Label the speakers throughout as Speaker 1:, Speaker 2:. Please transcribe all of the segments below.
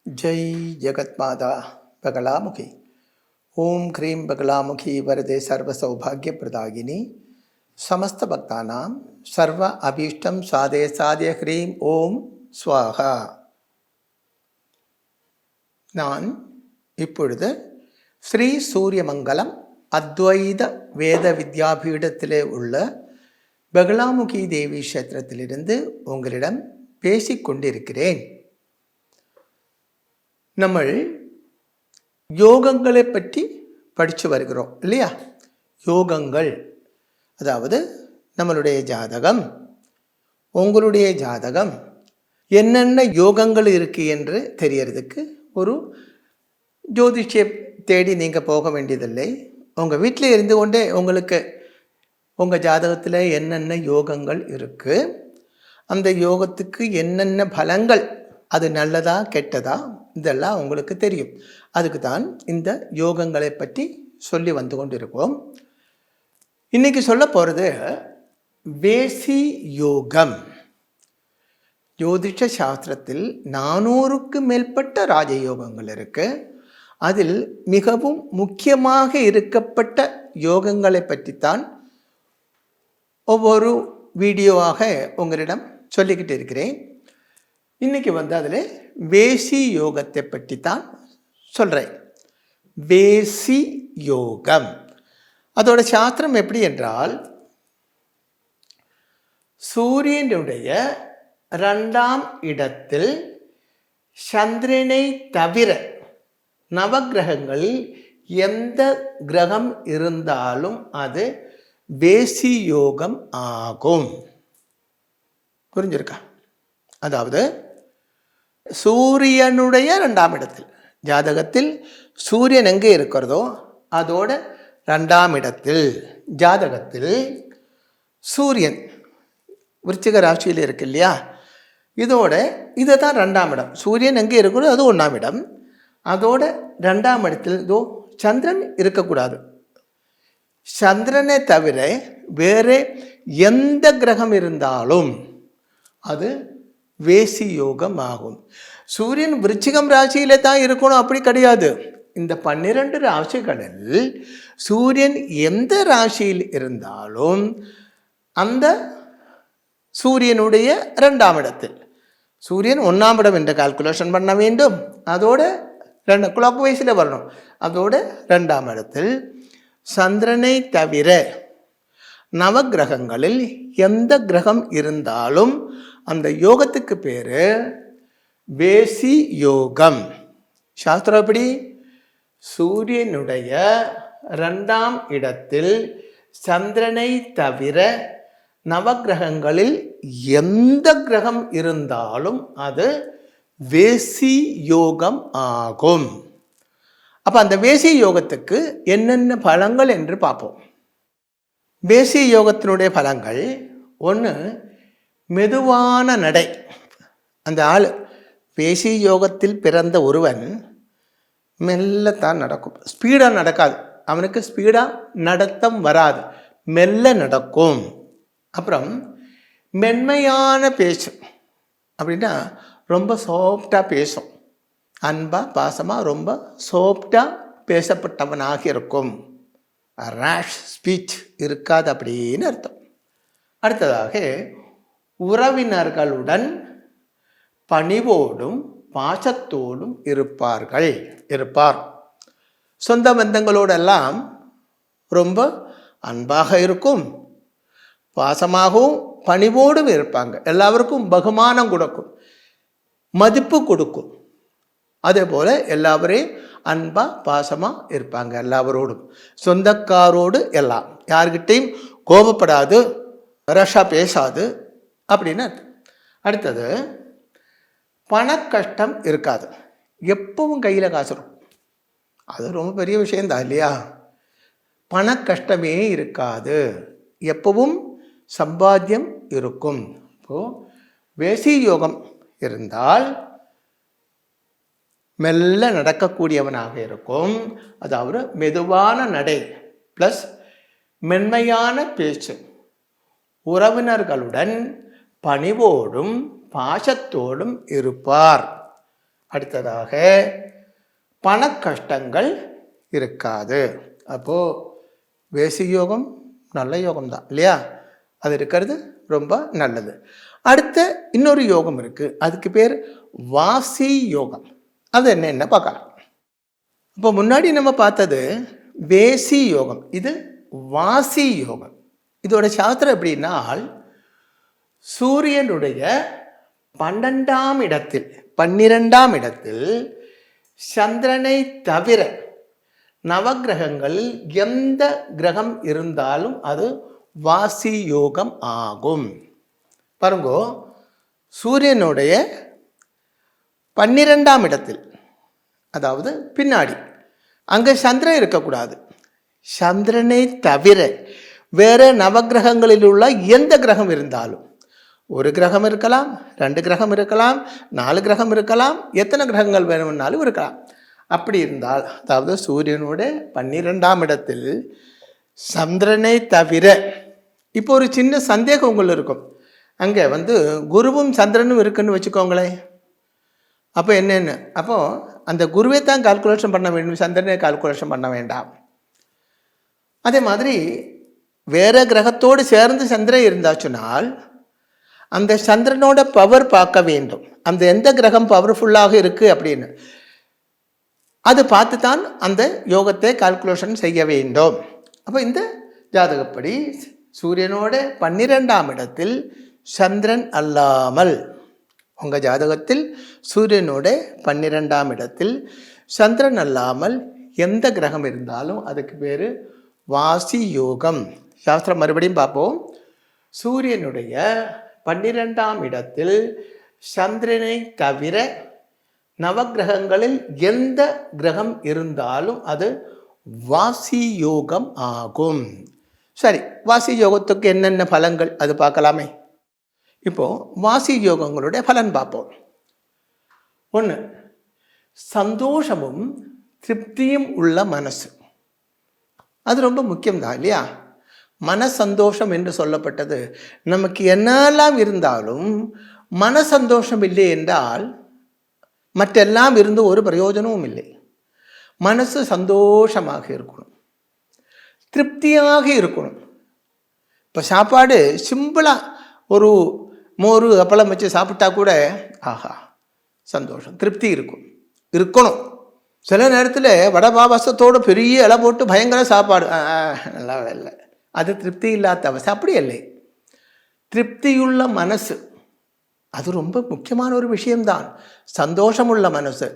Speaker 1: जय जगत्माता बगलामुखी। ओम क्रीं बगलामुखी वरदे सर्वसौभाग्यप्रदायिनी समस्त भक्तानां सर्व अभीष्टं साधे साधे ह्रीं ஓம் ஸ்வாஹா. நான் இப்பொழுது ஸ்ரீ சூரியமங்கலம் அத்வைத வேத வித்யாபீடத்திலே உள்ள பகலாமுகி தேவி க்ஷேத்திரத்திலிருந்து உங்களிடம் பேசிக்கொண்டிருக்கிறேன். நம்ம யோகங்களை பற்றி படித்து வருகிறோம் இல்லையா? யோகங்கள் அதாவது நம்மளுடைய ஜாதகம், உங்களுடைய ஜாதகம் என்னென்ன யோகங்கள் இருக்குது என்று தெரியறதுக்கு ஒரு ஜோதிஷியை தேடி நீங்கள் போக வேண்டியதில்லை. உங்கள் வீட்டில் இருந்து கொண்டே உங்களுக்கு உங்கள் ஜாதகத்தில் என்னென்ன யோகங்கள் இருக்குது, அந்த யோகத்துக்கு என்னென்ன பலங்கள், அது நல்லதா கெட்டதா, இதெல்லாம் உங்களுக்கு தெரியும். அதுக்கு தான் இந்த யோகங்களை பற்றி சொல்லி வந்து கொண்டிருக்கோம். இன்னைக்கு சொல்ல போகிறது வேசி யோகம். ஜோதிஷ சாஸ்திரத்தில் 400க்கு மேற்பட்ட ராஜயோகங்கள் இருக்கு. அதில் மிகவும் முக்கியமாக இருக்கப்பட்ட யோகங்களை பற்றித்தான் ஒவ்வொரு வீடியோவாக உங்களிடம் சொல்லிக்கிட்டு இருக்கிறேன். இன்னைக்கு அதில் வேசி யோகத்தை பற்றி தான் சொல்கிறேன். வேசி யோகம் அதோட சாஸ்திரம் எப்படி என்றால், சூரியனுடைய 2ஆம் இடத்தில் சந்திரனை தவிர நவகிரகங்களில் எந்த கிரகம் இருந்தாலும் அது வேசி யோகம் ஆகும். புரிஞ்சிருக்கா? அதாவது சூரியனுடைய 2ஆம் இடத்தில், ஜாதகத்தில் சூரியன் எங்கே இருக்கிறதோ அதோட 2ஆம் இடத்தில் ஜாதகத்தில் சூரியன் விருச்சிக ராசியில் இருக்கு இல்லையா, இதோட இதை தான் 2ஆம் இடம். சூரியன் எங்கே இருக்கிறதோ அது 1ஆம் இடம். அதோட 2ஆம் இடத்தில் இதோ சந்திரன் இருக்கக்கூடாது. சந்திரனை தவிர வேறு எந்த கிரகம் இருந்தாலும் அது வேசி யோகம் ஆகும். சூரியன் விருச்சிகம் ராசியில தான் இருக்கணும் அப்படி கிடையாது. இந்த 12 ராசிகளில் சூரியன் எந்த ராசியில் இருந்தாலும் அந்த சூரியனுடைய 2ஆம் இடத்தில், சூரியன் 1ஆம் இடம் என்று கால்குலேஷன் பண்ண வேண்டும். அதோட 2 கிளாக் வைஸில் வரணும். அதோட 2ஆம் இடத்தில் சந்திரனை தவிர நவகிரகங்களில் எந்த கிரகம் இருந்தாலும் அந்த யோகத்துக்கு பேர் வேசி யோகம். சாஸ்திரம் எப்படி? சூரியனுடைய 2ஆம் இடத்தில் சந்திரனை தவிர நவகிரகங்களில் எந்த கிரகம் இருந்தாலும் அது வேசி யோகம் ஆகும். அப்போ அந்த வேசி யோகத்துக்கு என்னென்ன பலங்கள் என்று பார்ப்போம். வேசி யோகத்தினுடைய பலங்கள், ஒன்று மெதுவான நடை. அந்த ஆள் வேசி யோகத்தில் பிறந்த ஒருவன் மெல்லத்தான் நடக்கும், ஸ்பீடாக நடக்காது. அவனுக்கு ஸ்பீடாக நடத்தம் வராது, மெல்ல நடக்கும். அப்புறம் மென்மையான பேச்சு. அப்படின்னா ரொம்ப சாஃப்டாக பேசும், அன்பாக பாசமாக ரொம்ப சாஃப்டாக பேசப்பட்டவனாக இருக்கும். ரேஷ் ஸ்பீச் இருக்காது அப்படின்னு அர்த்தம். அடுத்ததாக உறவினர்களுடன் பணிவோடும் பாசத்தோடும் இருப்பார். சொந்த பந்தங்களோடெல்லாம் ரொம்ப அன்பாக இருக்கும், பாசமாகவும் பணிவோடும் இருப்பாங்க. எல்லாருக்கும் பகுமானம் கொடுக்கும், மதிப்பு கொடுக்கும். அதே போல் எல்லாவரையும் அன்பாக பாசமாக இருப்பாங்க எல்லாவரோடும். சொந்தக்காரோடு எல்லாம், யார்கிட்டையும் கோபப்படாது, ரஷாக பேசாது அப்படின்னு. அடுத்தது பண கஷ்டம் இருக்காது, எப்பவும் கையில் காசு இருக்கும். அது ரொம்ப பெரிய விஷயந்தான் இல்லையா? பண கஷ்டமே இருக்காது, எப்பவும் சம்பாத்தியம் இருக்கும். இப்போது வேசி யோகம் இருந்தால் மெல்ல நடக்கக்கூடியவனாக இருக்கும். அதாவது மெதுவான நடை ப்ளஸ் மென்மையான பேச்சு, உறவினர்களுடன் பணிவோடும் பாசத்தோடும் இருப்பார். அடுத்ததாக பண கஷ்டங்கள் இருக்காது. அப்போது வேசி யோகம் நல்ல யோகம் தான் இல்லையா? அது இருக்கிறது ரொம்ப நல்லது. அடுத்த இன்னொரு யோகம் இருக்குது, அதுக்கு பேர் வாசி யோகம். அது என்ன பார்க்கலாம். இப்போ முன்னாடி நம்ம பார்த்தது வேசி யோகம், இது வாசி யோகம். இதோட சாஸ்திரம் எப்படின்னா, சூரியனுடைய 12ஆம் இடத்தில் சந்திரனை தவிர நவகிரகங்களில் எந்த கிரகம் இருந்தாலும் அது வாசி யோகம் ஆகும். பாருங்கோ, சூரியனுடைய 12ஆம் இடத்தில், அதாவது பின்னாடி, அங்கே சந்திரன் இருக்கக்கூடாது. சந்திரனை தவிர வேறு நவகிரகங்களில் உள்ள எந்த கிரகம் இருந்தாலும், ஒரு கிரகம் இருக்கலாம், 2 கிரகம் இருக்கலாம், 4 கிரகம் இருக்கலாம், எத்தனை கிரகங்கள் வேணும்னாலும் இருக்கலாம். அப்படி இருந்தால், அதாவது சூரியனுடைய 12ஆம் இடத்தில் சந்திரனை தவிர, இப்போ ஒரு சின்ன சந்தேகம் உங்களுக்கு இருக்கும், அங்கே குருவும் சந்திரனும் இருக்குன்னு வச்சுக்கோங்களேன். அப்போ என்னென்னு, அப்போது அந்த குருவை தான் கால்குலேஷன் பண்ண வேண்டும், சந்திரனை கால்குலேஷன் பண்ண வேண்டாம். அதே மாதிரி வேறு கிரகத்தோடு சேர்ந்து சந்திரன் இருந்தாச்சுனால் அந்த சந்திரனோட பவர் பார்க்க வேண்டும், அந்த எந்த கிரகம் பவர்ஃபுல்லாக இருக்குது அப்படின்னு. அது பார்த்து தான் அந்த யோகத்தை கால்குலேஷன் செய்ய வேண்டும். அப்போ இந்த ஜாதகப்படி சூரியனோட 12ஆம் இடத்தில் சந்திரன் அல்லாமல், உங்கள் ஜாதகத்தில் சூரியனோட 12ஆம் இடத்தில் சந்திரன் அல்லாமல் எந்த கிரகம் இருந்தாலும் அதுக்கு பேர் வாசி யோகம். சாஸ்திரம் மறுபடியும் பார்ப்போம். சூரியனுடைய 12ஆம் இடத்தில் சந்திரனை தவிர நவகிரகங்களில் எந்த கிரகம் இருந்தாலும் அது வாசி யோகம் ஆகும். சரி, வாசி யோகத்துக்கு என்னென்ன பலன்கள் அது பார்க்கலாமே. இப்போது வாசி யோகங்களுடைய பலன் பார்ப்போம். 1, சந்தோஷமும் திருப்தியும் உள்ள மனசு. அது ரொம்ப முக்கியம்தான் இல்லையா? மன சந்தோஷம் என்று சொல்லப்பட்டது, நமக்கு என்னெல்லாம் இருந்தாலும் மன சந்தோஷம் இல்லை என்றால் மற்றெல்லாம் இருந்து ஒரு பிரயோஜனமும் இல்லை. மனசு சந்தோஷமாக இருக்கணும், திருப்தியாக இருக்கணும். இப்போ சாப்பாடு சிம்பிளாக ஒரு மோர் அப்பளம் வச்சு சாப்பிட்டா கூட ஆஹா சந்தோஷம், திருப்தி இருக்கணும். சில நேரத்தில் வடபாபாசத்தோடு பெரிய இலை போட்டு பயங்கர சாப்பாடு, நல்லா இல்லை, அது திருப்தி இல்லாத அவசியம். அப்படி இல்லை, திருப்தியுள்ள மனசு அது ரொம்ப முக்கியமான ஒரு விஷயம்தான். சந்தோஷமுள்ள மனசு,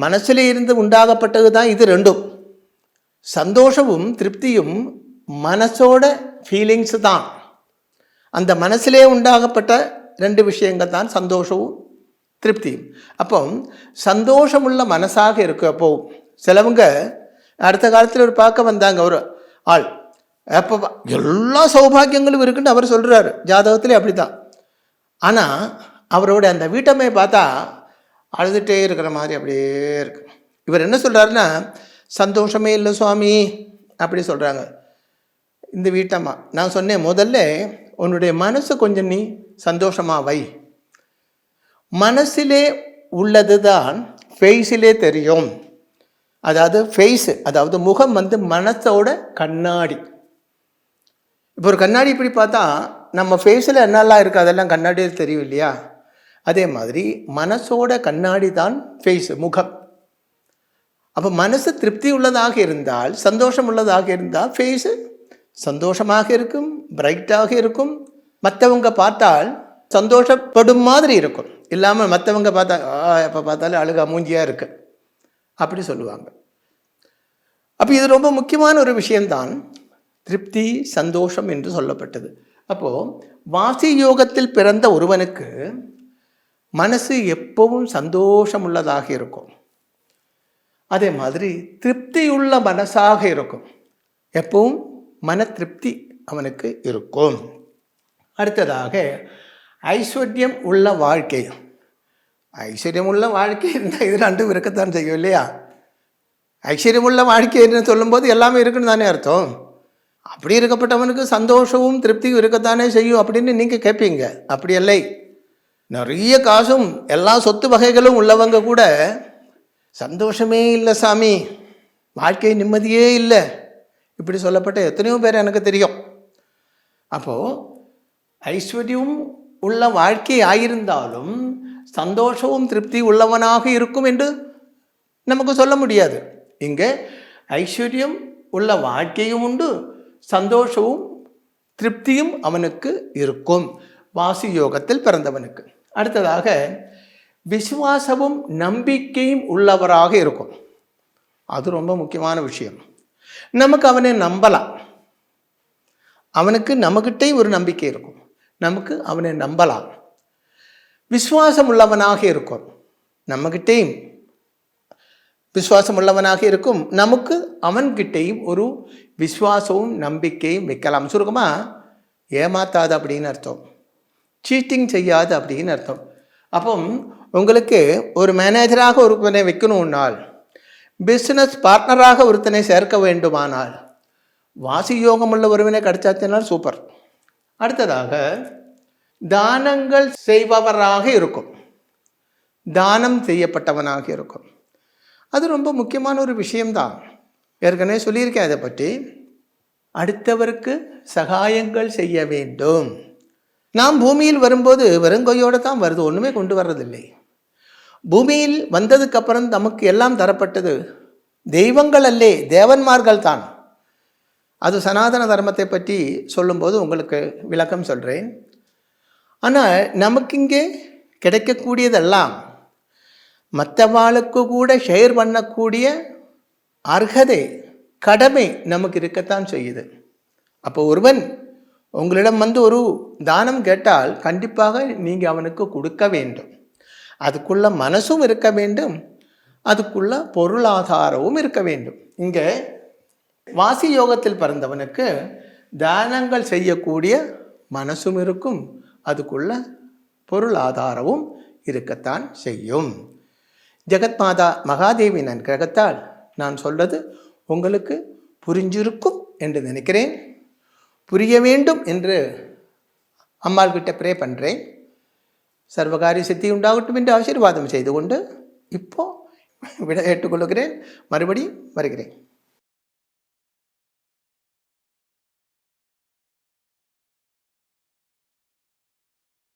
Speaker 1: மனசில் இருந்து உண்டாகப்பட்டது தான் இது ரெண்டும். சந்தோஷமும் திருப்தியும் மனசோட ஃபீலிங்ஸு தான். அந்த மனசிலே உண்டாகப்பட்ட 2 விஷயங்கள் தான் சந்தோஷமும் திருப்தியும். அப்போ சந்தோஷமுள்ள மனசாக இருக்கு. அப்போ சிலவங்க அடுத்த காலத்தில் ஒரு பார்க்க வந்தாங்க ஒரு ஆள், அப்போ எல்லா சௌபாகியங்களும் இருக்குன்னு அவர் சொல்கிறாரு, ஜாதகத்திலே அப்படி தான். ஆனால் அவரோட அந்த வீட்டம்மையை பார்த்தா அழுதுகிட்டே இருக்கிற மாதிரி அப்படியே இருக்கு. இவர் என்ன சொல்கிறாருன்னா, சந்தோஷமே இல்லை சுவாமி அப்படி சொல்கிறாங்க இந்த வீட்டம்மா. நான் சொன்னேன், முதல்ல உன்னுடைய மனசு கொஞ்சம் நீ சந்தோஷமாக வை. மனசிலே உள்ளது தான் ஃபேஸிலே தெரியும். அதாவது ஃபேஸு, அதாவது முகம் மனசோட கண்ணாடி. இப்போ ஒரு கண்ணாடி இப்படி பார்த்தா நம்ம ஃபேஸில் என்னெல்லாம் இருக்குது அதெல்லாம் கண்ணாடியில் தெரியும் இல்லையா? அதே மாதிரி மனசோட கண்ணாடி தான் ஃபேஸு, முகம். அப்போ மனசு திருப்தி உள்ளதாக இருந்தால், சந்தோஷம் உள்ளதாக இருந்தால் ஃபேஸு சந்தோஷமாக இருக்கும், பிரைட்டாக இருக்கும். மற்றவங்க பார்த்தால் சந்தோஷப்படும் மாதிரி இருக்கும், இல்லாமல் மற்றவங்க பார்த்தா எப்போ பார்த்தாலும் அழுகா மூஞ்சியாக இருக்கு அப்படி சொல்லுவாங்க. அப்போ இது ரொம்ப முக்கியமான ஒரு விஷயம்தான், திருப்தி சந்தோஷம் என்று சொல்லப்பட்டது. அப்போது வாசி யோகத்தில் பிறந்த ஒருவனுக்கு மனசு எப்பவும் சந்தோஷம் உள்ளதாக இருக்கும். அதே மாதிரி திருப்தியுள்ள மனசாக இருக்கும், எப்பவும் மன திருப்தி அவனுக்கு இருக்கும். அடுத்ததாக ஐஸ்வர்யம் உள்ள வாழ்க்கை. ஐஸ்வர்யம் உள்ள வாழ்க்கை இருந்தால் இது 2 இருக்கத்தான் செய்யும் இல்லையா? ஐஸ்வர்யம் உள்ள வாழ்க்கை என்று சொல்லும்போது எல்லாமே இருக்குன்னு தானே அர்த்தம். அப்படி இருக்கப்பட்டவனுக்கு சந்தோஷமும் திருப்தியும் இருக்கத்தானே செய்யும் அப்படின்னு நீங்கள் கேட்பீங்க. அப்படி இல்லை, நிறைய காசும் எல்லா சொத்து வகைகளும் உள்ளவங்க கூட சந்தோஷமே இல்லை சாமி, வாழ்க்கை நிம்மதியே இல்லை, இப்படி சொல்லப்பட்ட எத்தனையோ பேர் எனக்கு தெரியும். அப்போது ஐஸ்வர்யம் உள்ள வாழ்க்கை ஆயிருந்தாலும் சந்தோஷமும் திருப்தி உள்ளவனாக இருக்கும் என்று நமக்கு சொல்ல முடியாது. இங்கே ஐஸ்வர்யம் உள்ள வாழ்க்கையும் உண்டு, சந்தோஷமும் திருப்தியும் அவனுக்கு இருக்கும் வாசி யோகத்தில் பிறந்தவனுக்கு. அடுத்ததாக விசுவாசமும் நம்பிக்கையும் உள்ளவராக இருக்கும். அது ரொம்ப முக்கியமான விஷயம். நமக்கு அவனை நம்பலாம், அவனுக்கு நம்மகிட்டே ஒரு நம்பிக்கை இருக்கும், நமக்கு அவனை நம்பலாம். விசுவாசம் உள்ளவனாக இருக்கும், நம்மகிட்டேயும் விசுவாசம் உள்ளவனாக இருக்கும், நமக்கு அவன்கிட்டையும் ஒரு விசுவாசமும் நம்பிக்கையும் வைக்கலாம். சுருக்கமாக ஏமாத்தாது அப்படின்னு அர்த்தம், சீட்டிங் செய்யாது அப்படின்னு அர்த்தம். அப்போ உங்களுக்கு ஒரு மேனேஜராக ஒருத்தனை வைக்கணும்னால், பிஸ்னஸ் பார்ட்னராக ஒருத்தனை சேர்க்க வேண்டுமானால், வாசி யோகம் உள்ள ஒருவனை கிடைச்சாச்சுனால் சூப்பர். அடுத்ததாக தானங்கள் செய்பவராக இருக்கும், தானம் செய்யப்பட்டவனாக இருக்கும். அது ரொம்ப முக்கியமான ஒரு விஷயம்தான். ஏற்கனவே சொல்லியிருக்கேன் அதை பற்றி. அடுத்தவருக்கு சகாயங்கள் செய்ய வேண்டும். நாம் பூமியில் வரும்போது வெறுங்கையோடு தான் வருது, ஒன்றுமே கொண்டு வர்றதில்லை. பூமியில் வந்ததுக்கப்புறம் நமக்கு எல்லாம் தரப்பட்டது தெய்வங்கள் அல்லே, தேவன்மார்கள் தான். அது சனாதன தர்மத்தை பற்றி சொல்லும்போது உங்களுக்கு விளக்கம் சொல்கிறேன். ஆனால் நமக்கு இங்கே கிடைக்கக்கூடியதெல்லாம் மற்றவாளுக்கு கூட ஷேர் பண்ணக்கூடிய அர்ஹதை, கடமை நமக்கு இருக்கத்தான் செய்யுது. அப்போ ஒருவன் உங்களிடம் வந்து ஒரு தானம் கேட்டால் கண்டிப்பாக நீங்கள் அவனுக்கு கொடுக்க வேண்டும். அதுக்குள்ள மனசும் இருக்க வேண்டும், அதுக்குள்ள பொருளாதாரமும் இருக்க வேண்டும். இங்கே வாசி யோகத்தில் பிறந்தவனுக்கு தானங்கள் செய்யக்கூடிய மனசும் இருக்கும், அதுக்குள்ள பொருளாதாரமும் இருக்கத்தான் செய்யும். ஜெகத்மாதா மகாதேவி நான் கிரகத்தால் நான் சொல்றது உங்களுக்கு புரிஞ்சிருக்கும் என்று நினைக்கிறேன். புரிய வேண்டும் என்று அம்மாள் கிட்ட ப்ரே பண்ணுறேன். சர்வகாரிய சித்தி உண்டாகட்டும் என்று ஆசீர்வாதம் செய்து கொண்டு இப்போ விட ஏற்றுக்கொள்கிறேன். மறுபடியும் வருகிறேன்.